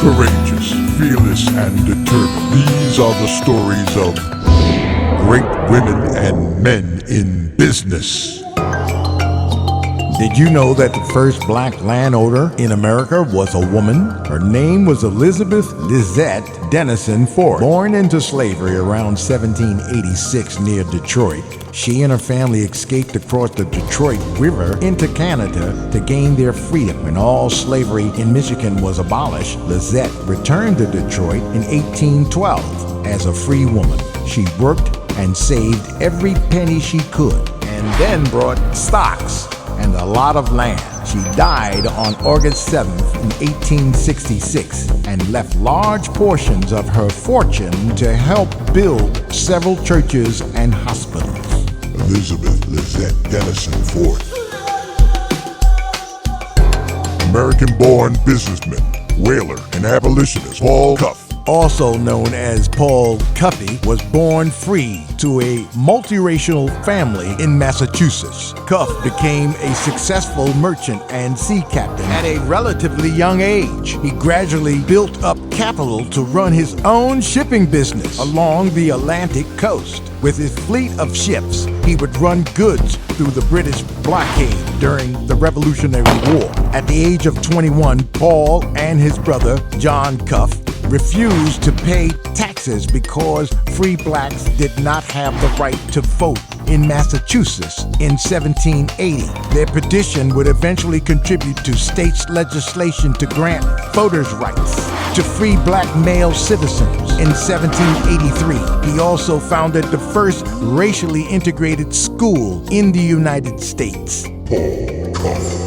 Courageous, fearless, and determined. These are the stories of great women and men in business. Did you know that the first black landowner in America was a woman? Her name was Elizabeth Lisette Dennison Ford. Born into slavery around 1786 near Detroit, she and her family escaped across the Detroit River into Canada to gain their freedom. When all slavery in Michigan was abolished, Lisette returned to Detroit in 1812 as a free woman. She worked and saved every penny she could, and then brought stocks and a lot of land. She died on August 7th in 1866 and left large portions of her fortune to help build several churches and hospitals. Elizabeth Lisette Dennison Ford. American-born businessman, whaler, and abolitionist Paul Cuffe, also known as Paul Cuffe, was born free to a multiracial family in Massachusetts. Cuffe became a successful merchant and sea captain at a relatively young age. He gradually built up capital to run his own shipping business along the Atlantic coast. With his fleet of ships, he would run goods through the British blockade during the Revolutionary War. At the age of 21, Paul and his brother, John Cuffe, refused to pay taxes because free blacks did not have the right to vote in Massachusetts in 1780. Their petition would eventually contribute to state's legislation to grant voters' rights to free black male citizens. In 1783, he also founded the first racially integrated school in the United States. Paul Cuffe.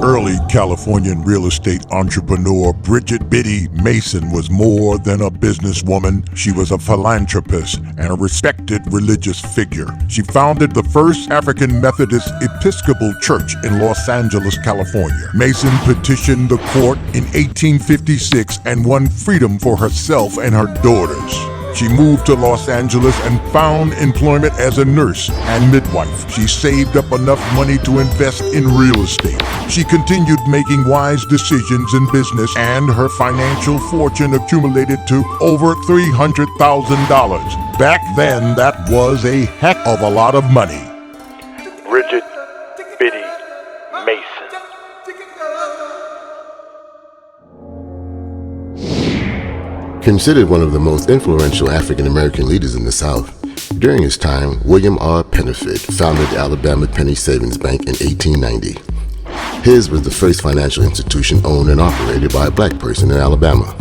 Early Californian real estate entrepreneur Biddy Mason was more than a businesswoman. She was a philanthropist and a respected religious figure. She founded the first African Methodist Episcopal Church in Los Angeles, California. Mason petitioned the court in 1856 and won freedom for herself and her daughters. She moved to Los Angeles and found employment as a nurse and midwife. She saved up enough money to invest in real estate. She continued making wise decisions in business, and her financial fortune accumulated to over $300,000. Back then, that was a heck of a lot of money. Bridget Biddy Mason. Considered one of the most influential African-American leaders in the South, during his time, William R Penit founded the Alabama Penny Savings Bank in 1890. His was the first financial institution owned and operated by a black person in Alabama.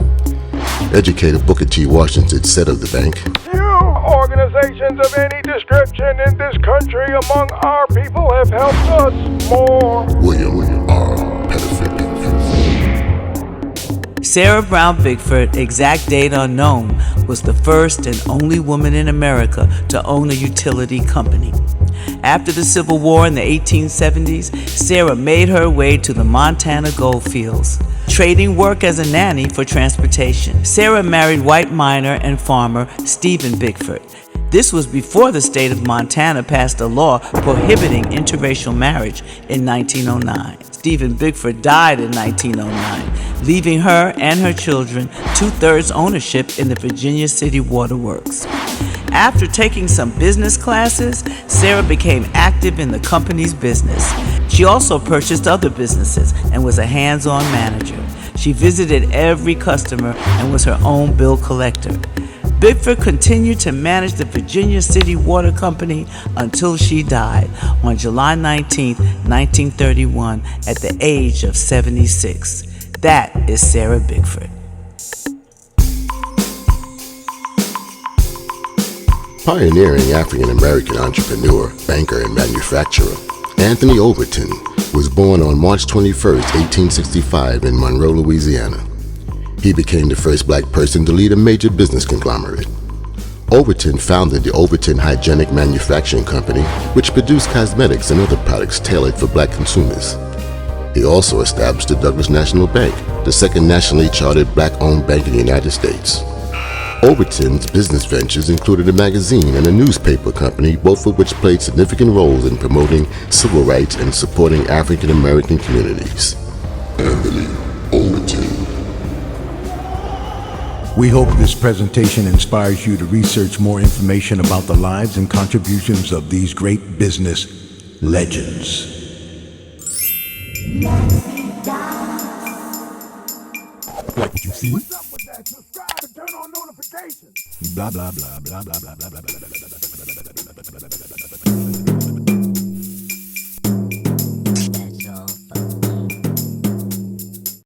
Educator Booker T. Washington said of the bank, "Few organizations of any description in this country among our people have helped us more." William R Penit. Sarah Brown Bickford, exact date unknown, was the first and only woman in America to own a utility company. After the Civil War in the 1870s, Sarah made her way to the Montana goldfields, trading work as a nanny for transportation. Sarah married white miner and farmer Stephen Bickford. This was before the state of Montana passed a law prohibiting interracial marriage in 1909. Stephen Bickford died in 1909, leaving her and her children 2/3 ownership in the Virginia City Waterworks. After taking some business classes, Sarah became active in the company's business. She also purchased other businesses and was a hands-on manager. She visited every customer and was her own bill collector. Bickford continued to manage the Virginia City Water Company until she died on July 19, 1931, at the age of 76. That is Sarah Bickford. Pioneering African-American entrepreneur, banker, and manufacturer, Anthony Overton was born on March 21, 1865 in Monroe, Louisiana. He became the first black person to lead a major business conglomerate. Overton founded the Overton Hygienic Manufacturing Company, which produced cosmetics and other products tailored for black consumers. He also established the Douglas National Bank, the second nationally chartered black-owned bank in the United States. Overton's business ventures included a magazine and a newspaper company, both of which played significant roles in promoting civil rights and supporting African-American communities. Anthony We hope this presentation inspires you to research more information about the lives and contributions of these great business legends. Like what you see? What's up with that? Subscribe and turn on notifications. Blah, blah, blah, blah, blah, blah, blah, blah, blah, blah, blah, blah, blah, blah, blah, blah.